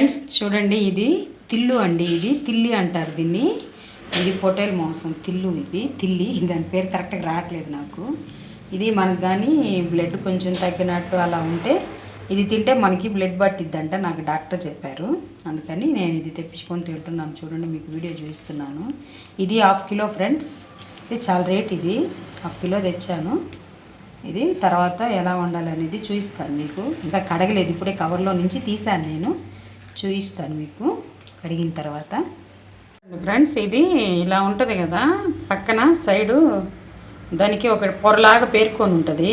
Friends చూడండి, ఇది తిల్లు అండి. ఇది తిల్లి అంటారు దీన్ని. ఇది పొటేల్ మాంసం తిల్లు. ఇది తిల్లి, దాని పేరు కరెక్ట్గా రావట్లేదు నాకు. ఇది మనకు కానీ బ్లడ్ కొంచెం తగ్గినట్టు అలా ఉంటే ఇది తింటే మనకి బ్లడ్ పట్టిద్దంట, నాకు డాక్టర్ చెప్పారు. అందుకని నేను ఇది తెప్పించుకొని తింటున్నాను. చూడండి, మీకు వీడియో చూపిస్తున్నాను. ఇది 1/2 కిలో ఫ్రెండ్స్. ఇది చాలా రేట్. ఇది 1/2 కిలో తెచ్చాను. ఇది తర్వాత ఎలా వండాలనేది చూపిస్తాను మీకు. ఇంకా కడగలేదు, ఇప్పుడే కవర్లో నుంచి తీసాను నేను. చూపిస్తాను మీకు కడిగిన తర్వాత. ఫ్రెండ్స్, ఇది ఇలా ఉంటుంది కదా, పక్కన సైడు దానికి ఒక పొరలాగా పేరుకొని ఉంటుంది.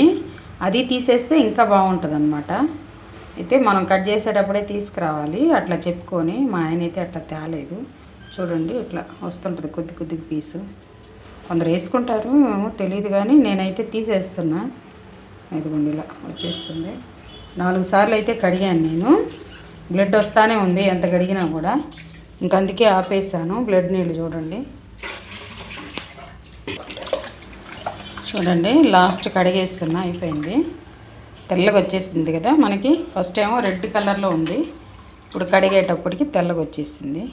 అది తీసేస్తే ఇంకా బాగుంటుంది అన్నమాట. అయితే మనం కట్ చేసేటప్పుడే తీసుకురావాలి, అట్లా చెప్పుకొని. మా ఆయన అయితే అట్లా తేలేదు. చూడండి, ఇట్లా వస్తుంటుంది కొద్ది కొద్దిగా పీసు. కొందరు వేసుకుంటారు, తెలియదు, కానీ నేనైతే తీసేస్తున్నా. ఇదిగోండి, ఇలా వచ్చేస్తుంది. 4 సార్లు అయితే కడిగాను నేను. బ్లడ్ వస్తానే ఉంది ఎంత కడిగినా కూడా. ఇంకా అందుకే ఆపేసాను బ్లడ్ నీళ్ళు. చూడండి లాస్ట్ కడిగేస్తున్నా, అయిపోయింది. తెల్లగా వచ్చేసింది కదా మనకి. ఫస్ట్ ఏమో రెడ్ కలర్లో ఉంది, ఇప్పుడు కడిగేటప్పటికి తెల్లగా వచ్చేసింది.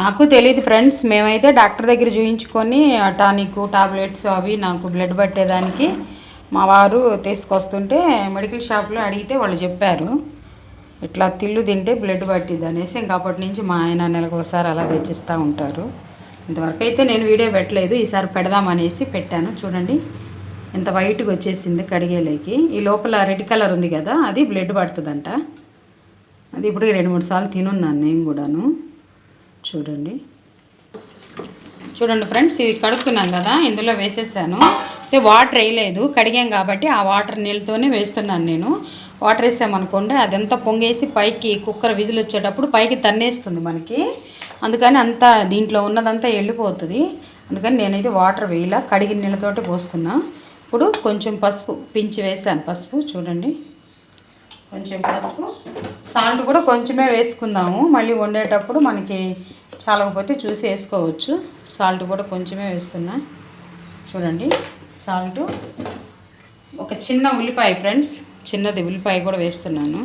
నాకు తెలియదు ఫ్రెండ్స్, మేమైతే డాక్టర్ దగ్గర చూయించుకొని టానిక్ టాబ్లెట్స్ అవి నాకు బ్లడ్ పట్టేదానికి మా వారు తీసుకొస్తుంటే మెడికల్ షాప్లో అడిగితే వాళ్ళు చెప్పారు, ఇట్లా తిల్లు తింటే బ్లడ్ పట్టిద్ది అనేసి. ఇంకా అప్పటి నుంచి మా ఆయన నెలకు ఒకసారి అలా తెచ్చిస్తూ ఉంటారు. ఇంతవరకు అయితే నేను వీడియో పెట్టలేదు, ఈసారి పెడదామనేసి పెట్టాను. చూడండి ఎంత వైట్గా వచ్చేసింది కడిగేలేకి. ఈ లోపల రెడ్ కలర్ ఉంది కదా, అది బ్లడ్ పడుతుందంట. అది ఇప్పుడు 2-3 సార్లు తినున్నాను నేను కూడాను. చూడండి ఫ్రెండ్స్, ఇది కడుక్కున్నాం కదా, ఇందులో వేసేసాను. అయితే వాటర్ వేయలేదు, కడిగాం కాబట్టి ఆ వాటర్ నీళ్ళతోనే వేస్తున్నాను నేను. వాటర్ వేసామనుకోండి అదంతా పొంగేసి పైకి కుక్కర్ విజిల్ వచ్చేటప్పుడు పైకి తన్నేస్తుంది మనకి. అందుకని అంతా దీంట్లో ఉన్నదంతా వెళ్ళిపోతుంది. అందుకని నేనైతే వాటర్ వేయలా, కడిగిన నీళ్ళతోటి పోస్తున్నా. ఇప్పుడు కొంచెం పసుపు పించి వేసాను. పసుపు చూడండి, కొంచెం పసుపు, సాల్ట్ కూడా కొంచెమే వేసుకుందాము. మళ్ళీ వండేటప్పుడు మనకి చాలకపోతే చూసి వేసుకోవచ్చు. సాల్ట్ కూడా కొంచెమే వేస్తున్నా. చూడండి సాల్ట్. ఒక చిన్న ఉల్లిపాయ ఫ్రెండ్స్, చిన్నది ఉల్లిపాయ కూడా వేస్తున్నాను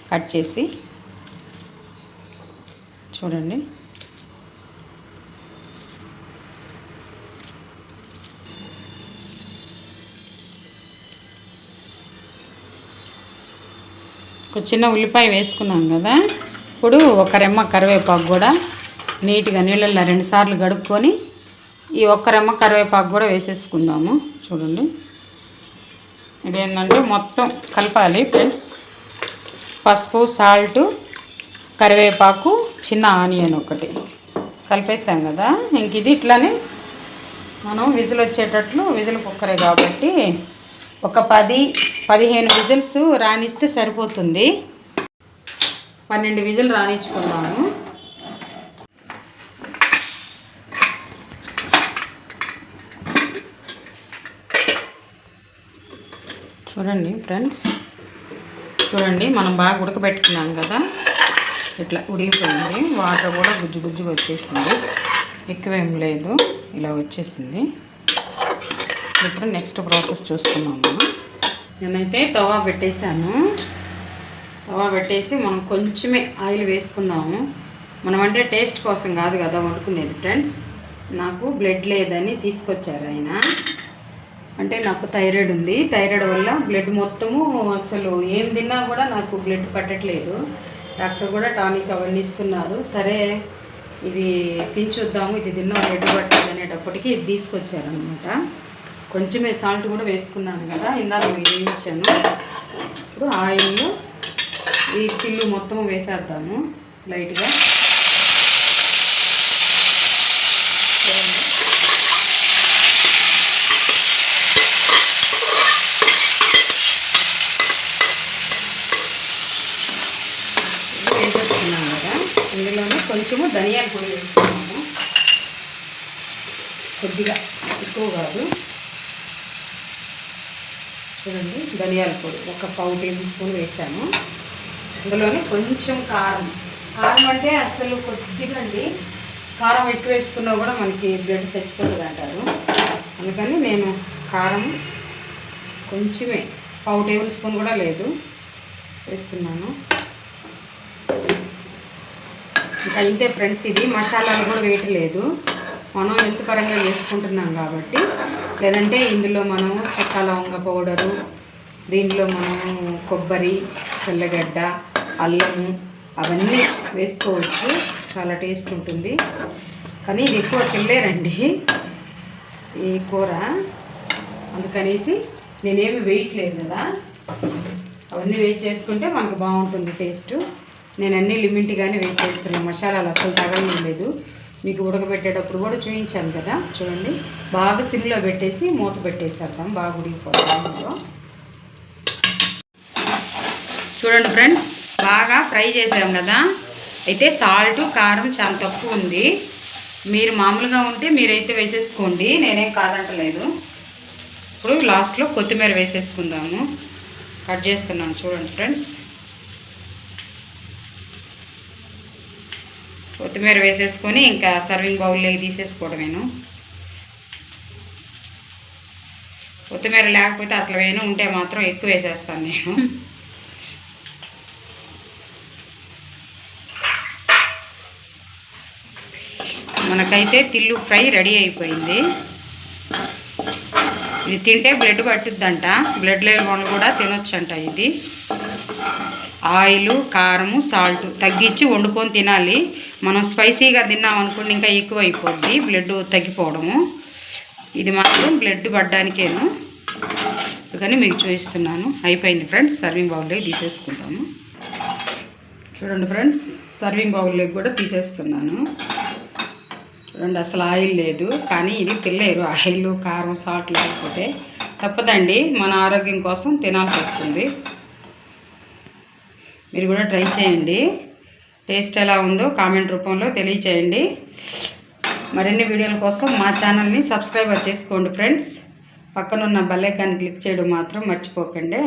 కట్ చేసి. చూడండి ఒక చిన్న ఉల్లిపాయ వేసుకున్నాం కదా. ఇప్పుడు ఒక రెమ్మ కరివేపాకు కూడా నీట్గా నీళ్ళల్లో 2 సార్లు కడుక్కొని ఈ ఒక్క రెమ్మ కరివేపాకు కూడా వేసేసుకుందాము. చూడండి, ఇదేంటంటే మొత్తం కలపాలి ఫ్రెండ్స్. పసుపు, సాల్ట్, కరివేపాకు, చిన్న ఆనియన్ ఒకటి కలిపేసాం కదా. ఇంక ఇది ఇట్లానే మనం విజిల్ వచ్చేటట్లు, విజిల్ కుక్కరే కాబట్టి ఒక 10-15 విజిల్స్ రానిస్తే సరిపోతుంది. 12 విజిల్ రానిచ్చుకున్నాము. చూడండి ఫ్రెండ్స్, చూడండి మనం బాగా ఉడకబెట్టుకున్నాం కదా, ఇట్లా ఉడికిపోయింది. వాటర్ కూడా గుజ్జు గుజ్జుగా వచ్చేసింది, ఎక్కువేం లేదు, ఇలా వచ్చేసింది. ఇప్పుడు నెక్స్ట్ ప్రాసెస్ చూసుకున్నాము. నేనైతే తవా పెట్టేశాను. తవా పెట్టేసి మనం కొంచెమే ఆయిల్ వేసుకుందాము. మనం అంటే టేస్ట్ కోసం కాదు కదా వండుకునేది ఫ్రెండ్స్. నాకు బ్లడ్ లేదని తీసుకొచ్చారు ఆయన. అంటే నాకు థైరాయిడ్ ఉంది. థైరాయిడ్ వల్ల బ్లడ్ మొత్తము అసలు ఏం తిన్నా కూడా నాకు బ్లడ్ పట్టట్లేదు. డాక్టర్ కూడా టానిక్ అవన్నీ ఇస్తున్నారు. సరే ఇది తినచూద్దాము, ఇది తిన్నా బ్లడ్ పట్టదు అనేటప్పటికి ఇది తీసుకొచ్చారనమాట. కొంచెమే సాల్ట్ కూడా వేసుకున్నాను కదా, ఇందాక వేయించాను. ఇప్పుడు ఆయిల్లో ఈ తిల్లు మొత్తం వేసేద్దాము లైట్గా. వేసేసుకున్నాను కదా, ఇందులోనే కొంచెము ధనియాల పొడి వేసుకున్నాము. కొద్దిగా, ఎక్కువ కాదు. చూడండి, ధనియాల పొడి ఒక 1/4 టేబుల్ స్పూన్ వేసాను. అందులోనే కొంచెం కారం. కారం అంటే అసలు కొద్దిగా అండి, కారం ఎక్కువ వేసుకున్నా కూడా మనకి బ్లడ్ చచ్చిపోతుంది అంటారు. అందుకని నేను కారం కొంచెమే, 1/4 టేబుల్ స్పూన్ కూడా లేదు వేస్తున్నాను. ఇంకా ఇంతే ఫ్రెండ్స్. ఇది మసాలాలు కూడా వేయట్లేదు, మనం హెల్త్ పరంగా చేసుకుంటున్నాం కాబట్టి. లేదంటే ఇందులో మనము చెక్క లవంగ పౌడరు, దీంట్లో మనము కొబ్బరి, తెల్లగడ్డ, అల్లము అవన్నీ వేసుకోవచ్చు, చాలా టేస్ట్ ఉంటుంది. కానీ ఇది ఎక్కువ తినలేరండి ఈ కూర, అందుకనేసి నేనేమి వేయట్లేదు కదా. అవన్నీ వేస్ట్ చేసుకుంటే మనకు బాగుంటుంది టేస్ట్. నేను అన్నీ లిమిట్గానే వేస్ట్ చేస్తున్నాను, మసాలాలు అసలు తగలలేదు. మీకు ఉడకబెట్టేటప్పుడు కూడా చూపించాను కదా, చూడండి. బాగా సిమ్లో పెట్టేసి మూత పెట్టేసేద్దాం, బాగా ఉడికిపోతాం. చూడండి ఫ్రెండ్స్, బాగా ఫ్రై చేసాం కదా. అయితే సాల్ట్ కారం చాలా తక్కువ ఉంది. మీరు మామూలుగా ఉంటే మీరైతే వేసేసుకోండి, నేనేం కాదంటలేదు. ఇప్పుడు లాస్ట్లో కొత్తిమీర వేసేసుకుందాము. కట్ చేస్తున్నాను చూడండి ఫ్రెండ్స్. కొత్తిమీర వేసేసుకొని ఇంకా సర్వింగ్ బౌల్లోకి తీసేసుకోవడమేను. కొత్తిమీర లేకపోతే అసలు వేయను, ఉంటే మాత్రం ఎక్కువ వేసేస్తాను నేను. మనకైతే తిల్లు ఫ్రై రెడీ అయిపోయింది. ఇది తింటే బ్లడ్ పట్టుద్దంట, బ్లడ్ లేని వాళ్ళు కూడా తినొచ్చంట. ఇది ఆయిల్, కారము, సాల్ట్ తగ్గించి వండుకొని తినాలి. మనం స్పైసీగా తిన్నాం అనుకోండి ఇంకా ఎక్కువ అయిపోద్ది, బ్లడ్ తగ్గిపోవడము. ఇది మాత్రం బ్లడ్ పడ్డానికేను, అందుకని మీకు చూపిస్తున్నాను. అయిపోయింది ఫ్రెండ్స్, సర్వింగ్ బౌల్లోకి తీసేసుకుంటాము. చూడండి ఫ్రెండ్స్, సర్వింగ్ బౌల్లోకి కూడా తీసేస్తున్నాను. చూడండి, అసలు ఆయిల్ లేదు, కానీ ఇది తినలేరు. ఆయిల్, కారం, సాల్ట్ లేకపోతే తప్పదండి, మన ఆరోగ్యం కోసం తినాల్సి వస్తుంది. మీరు కూడా ట్రై చేయండి, టేస్ట్ ఎలా ఉందో కామెంట్ రూపంలో తెలియచేయండి. మరిన్ని వీడియోల కోసం మా ఛానల్ని సబ్స్క్రైబ్ చేసుకోండి ఫ్రెండ్స్. పక్కనున్న బెల్ ఐకాన్ క్లిక్ చేయడం మాత్రం మర్చిపోకండి.